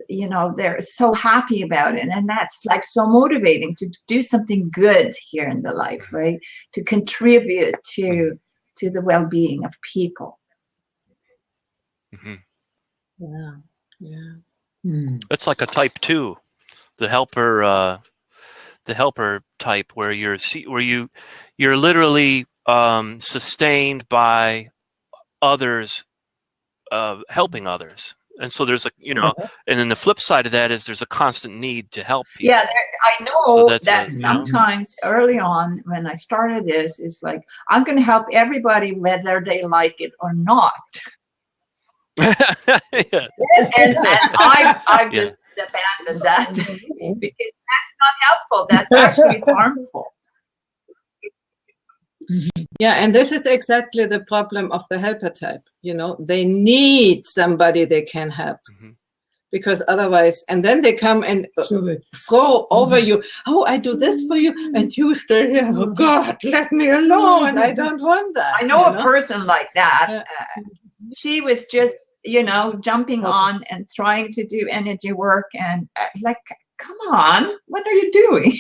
you know, they're so happy about it, and that's like so motivating to do something good here in the life, right? To contribute to the well-being of people. Yeah. Yeah. It's like a type 2, the helper type, where you're literally sustained by others helping others, and so there's a, you know, and then the flip side of that is there's a constant need to help people. Yeah, I know So that sometimes early on when I started this, it's like, I'm going to help everybody whether they like it or not. Yeah. And I've just abandoned that because that's not helpful. That's actually harmful. Yeah, and this is exactly the problem of the helper type. You know, they need somebody they can help, because otherwise, and then they come and throw over you. Oh, I do this for you, and you stay here. Oh God, let me alone. I don't want that. I know a person like that. She was just, you know, jumping on and trying to do energy work, and like, come on, what are you doing?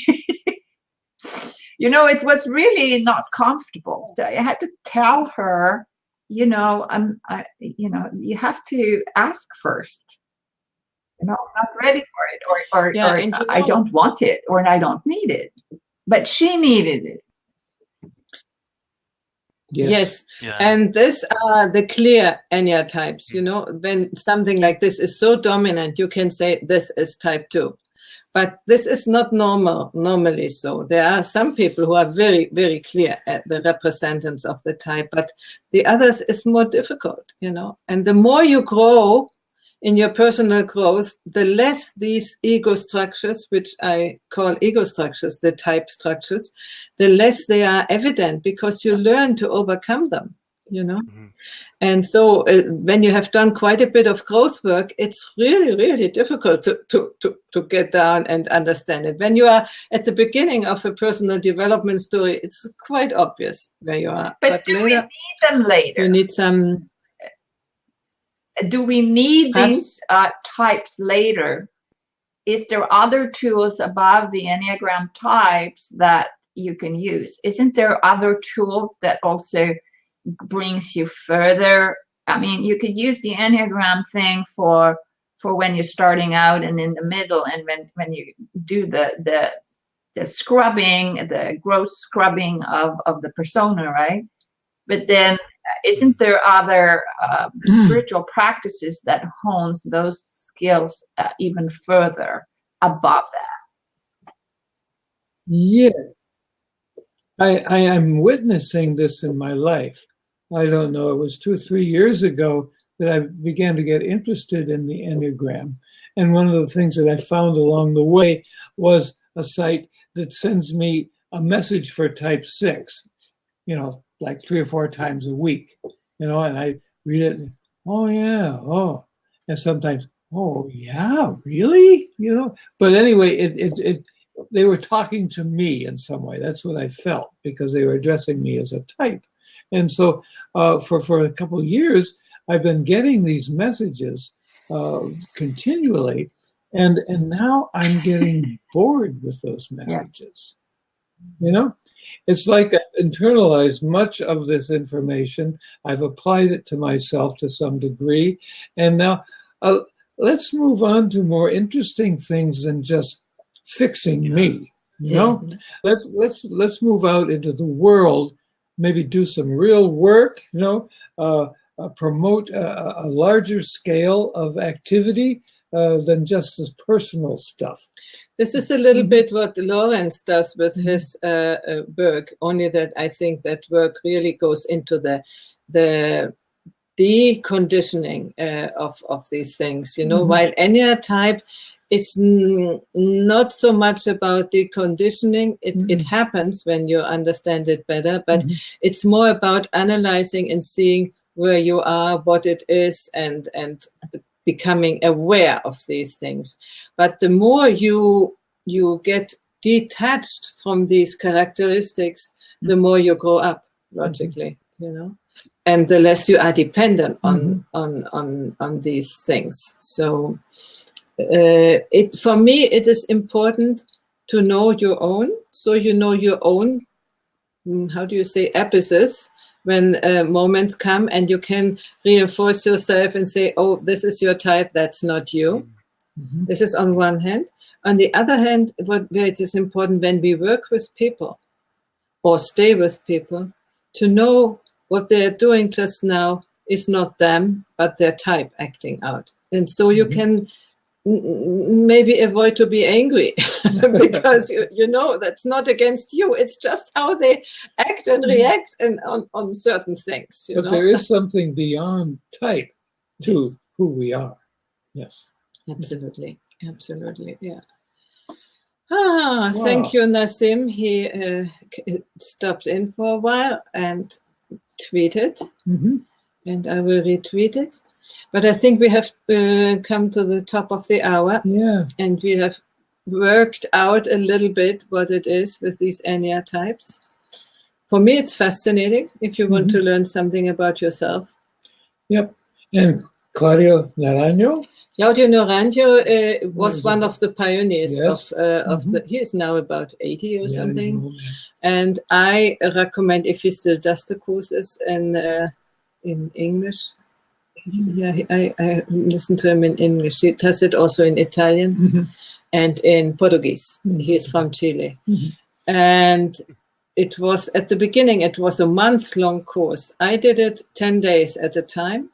You know, it was really not comfortable. So I had to tell her, you know, you know, you have to ask first. You know, I'm not ready for it, or I don't want it, or I don't need it. But she needed it. Yes. Yeah. And these are the clear enneatypes. You know, when something like this is so dominant, you can say this is type 2. But this is not normally so. There are some people who are very, very clear at the representatives of the type, but the others is more difficult, you know. And the more you grow in your personal growth, the less these ego structures, which I call ego structures, the type structures, the less they are evident, because you learn to overcome them, you know. And so when you have done quite a bit of growth work, it's really, really difficult to get down and understand it. When you are at the beginning of a personal development story, it's quite obvious where you are. But do we need them later? You need some. Do we need these types later? Is there other tools above the Enneagram types that you can use? Isn't there other tools that also brings you further? I mean, you could use the Enneagram thing for when you're starting out and in the middle, and when you do the scrubbing, the growth scrubbing of the persona, right? But then isn't there other spiritual practices that hones those skills even further above that? Yeah, I am witnessing this in my life. I don't know, it was 2 or 3 years ago that I began to get interested in the Enneagram. And one of the things that I found along the way was a site that sends me a message for type 6, you know, like 3 or 4 times a week, you know, and I read it, and, oh yeah, oh, and sometimes, oh yeah, really, you know. But anyway, they were talking to me in some way. That's what I felt, because they were addressing me as a type. And so for a couple of years, I've been getting these messages continually, and now I'm getting bored with those messages. You know, it's like I've internalized much of this information. I've applied it to myself to some degree, and now let's move on to more interesting things than just fixing me. You know, let's move out into the world. Maybe do some real work, you know, promote a larger scale of activity than just this personal stuff. This is a little bit what Lawrence does with his work, only that I think that work really goes into the deconditioning of these things, you know, while Enneatype, it's not so much about deconditioning. It happens when you understand it better, but it's more about analyzing and seeing where you are, what it is, and becoming aware of these things. But the more you get detached from these characteristics, the more you grow up, logically, you know, and the less you are dependent on these things. So for me, it is important to know your own, so you know your own, how do you say, episodes, when moments come, and you can reinforce yourself and say, oh, this is your type, that's not you. This is on one hand. On the other hand, where it is important when we work with people or stay with people, to know what they're doing just now is not them, but their type acting out. And so you can maybe avoid to be angry because you know that's not against you. It's just how they act and react and on certain things. But there is something beyond type to who we are. Yes. Absolutely. Absolutely. Yeah. Wow. Thank you, Nassim. He stopped in for a while and tweeted, and I will retweet it. But I think we have come to the top of the hour, and we have worked out a little bit what it is with these Enneatypes. For me, it's fascinating if you want to learn something about yourself. Yep. And Claudio Naranjo? Claudio Naranjo was one of the pioneers of the, he is now about 80 or something. And I recommend, if he still does the courses in English, I listen to him in English. He does it also in Italian and in Portuguese. He's from Chile. And it was, at the beginning, it was a month-long course. I did it 10 days at a time,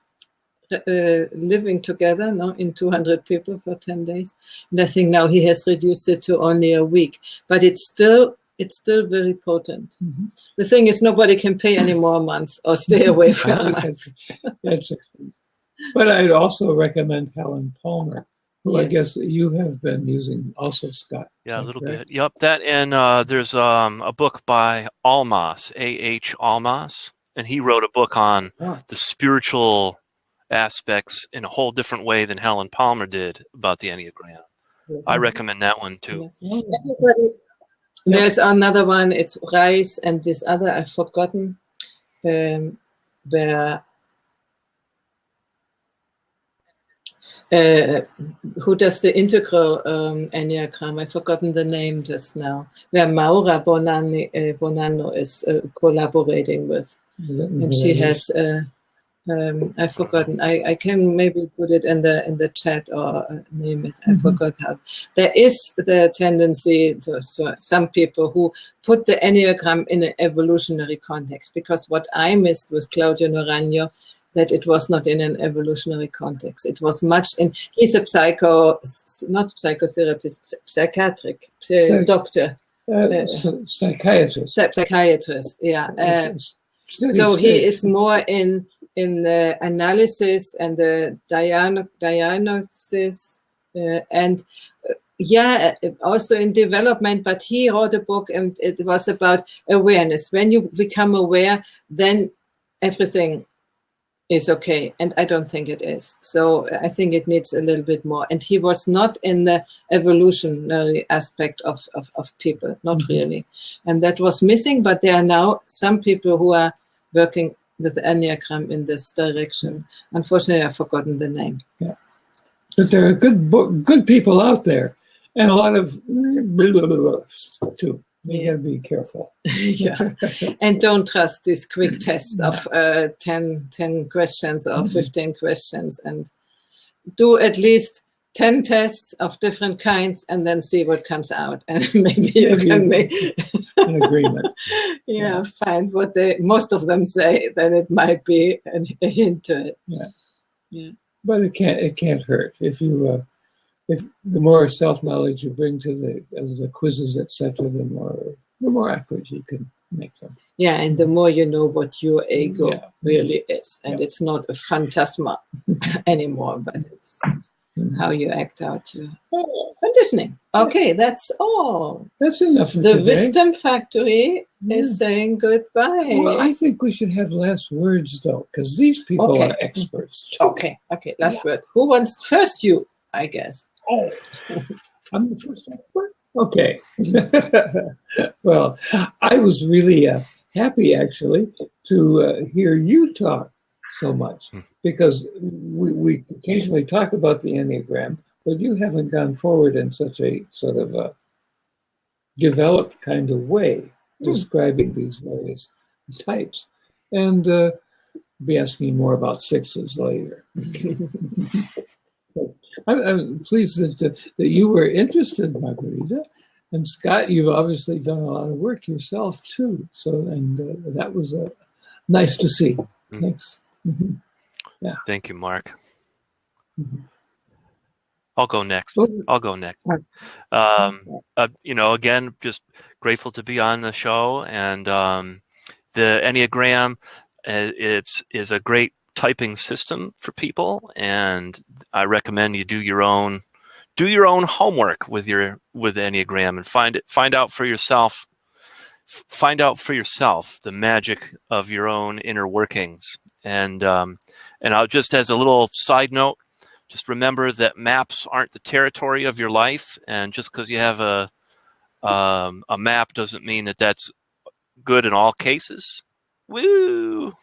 living together in 200 people for 10 days. And I think now he has reduced it to only a week. But it's still very potent. The thing is, nobody can pay any more a month or stay away for a month. That's expensive. But I'd also recommend Helen Palmer, who I guess you have been using also, Scott. Yeah, a little bit. Yep, that, and there's a book by Almas, A.H. Almas, and he wrote a book on the spiritual aspects in a whole different way than Helen Palmer did about the Enneagram. I recommend that one too. There's another one, it's Rice, and this other I've forgotten, where who does the integral Enneagram? I've forgotten the name just now. Where Maura Bonanno is collaborating with, and she has. I've forgotten. I can maybe put it in the chat or name it. I forgot how. There is the tendency to some people who put the Enneagram in an evolutionary context, because what I missed with Claudio Naranjo, that it was not in an evolutionary context. It was much in. He's a not psychotherapist, psychiatric doctor, psychiatrist. Psychiatrist. Yeah. So he is more in the analysis and the diagnosis and also in development, but he wrote a book and it was about awareness. When you become aware, then everything is okay, and I don't think it is. So I think it needs a little bit more. And he was not in the evolutionary aspect of people, not really. And that was missing, but there are now some people who are working with the Enneagram in this direction. Unfortunately, I've forgotten the name. Yeah, but there are good people out there, and a lot of too. You gotta be careful. And don't trust these quick tests of 10 questions or 15 questions, and do at least 10 tests of different kinds and then see what comes out, and maybe you can make an agreement. Find what most of them say, then it might be a hint to it. But it can't hurt if you if the more self-knowledge you bring to the quizzes, etc., the more accurate you can make them. Yeah, and the more you know what your ego Yeah. really is. And it's not a phantasma anymore, but it's how you act out your conditioning. Okay, that's all. That's enough for The today. Wisdom Factory is saying goodbye. Well, I think we should have last words, though, because these people are experts. Okay, last word. Who wants first? You, I guess. Oh, I'm the first expert? Okay. Well, I was really happy, actually, to hear you talk so much, because we occasionally talk about the Enneagram, but you haven't gone forward in such a sort of a developed kind of way, describing these various types. And be asking more about sixes later. I'm pleased that you were interested, Margarita. And Scott, you've obviously done a lot of work yourself too. So, and that was nice to see. Thanks. Yeah. Thank you, Mark. Mm-hmm. I'll go next. Again, just grateful to be on the show. And the Enneagram, is a great typing system for people, and I recommend you do your own homework with Enneagram and find out for yourself the magic of your own inner workings. And I'll just, as a little side note, just remember that maps aren't the territory of your life, and just because you have a map doesn't mean that that's good in all cases. Woo!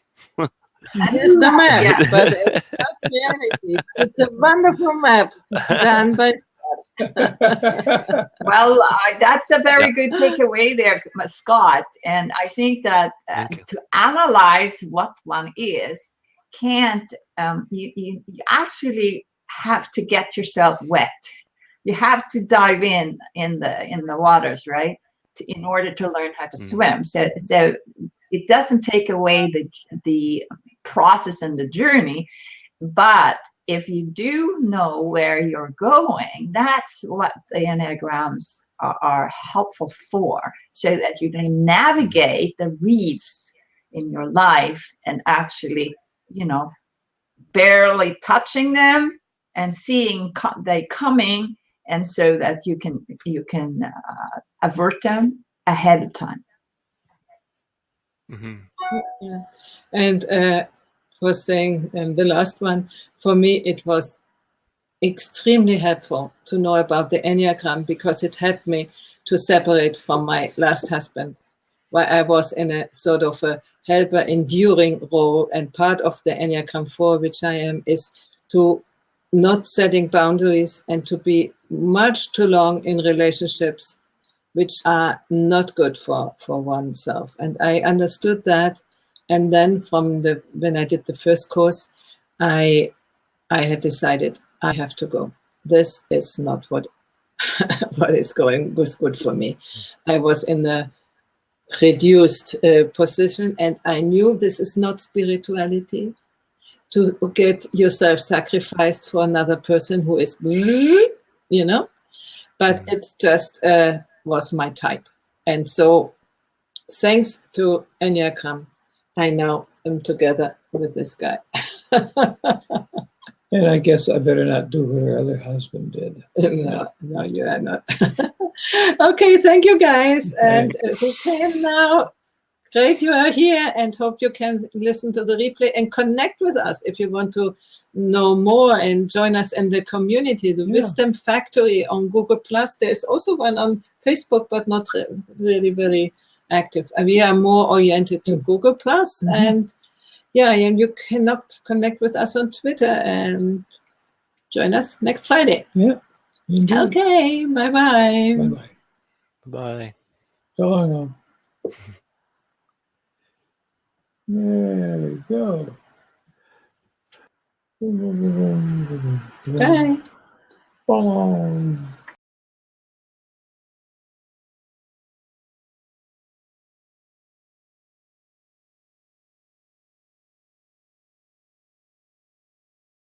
It's the map, but it's not reality. It's a wonderful map done by Well, that's a very good takeaway there, Scott. And I think that to analyze what one is, you actually have to get yourself wet. You have to dive in the waters, right? In order to learn how to swim. So it doesn't take away the process and the journey, but if you do know where you're going, that's what the Enneagrams are helpful for, so that you can navigate the reefs in your life and actually, barely touching them and seeing they coming, and so that you can avert them ahead of time. Mm-hmm. Yeah. And for saying the last one, for me, it was extremely helpful to know about the Enneagram, because it helped me to separate from my last husband, where I was in a sort of a helper enduring role. And part of the Enneagram 4, which I am, is to not setting boundaries and to be much too long in relationships which are not good for oneself. And I understood that. And then when I did the first course, I had decided I have to go. This is not what was good for me. I was in a reduced position, and I knew this is not spirituality, to get yourself sacrificed for another person who is, but it's just was my type. And so thanks to Enneagram, I now am together with this guy. And I guess I better not do what her other husband did. No, you are not. Okay, thank you guys. And who came now? Great you are here, and hope you can listen to the replay and connect with us if you want to know more and join us in the community, the Wisdom Factory on Google+. There's also one on Facebook, but not really very active. And we are more oriented to Google+. And and you can connect with us on Twitter and join us next Friday. Yeah. Indeed. Okay, bye-bye. Bye-bye. Bye. So long. There we go. Bye. Bye.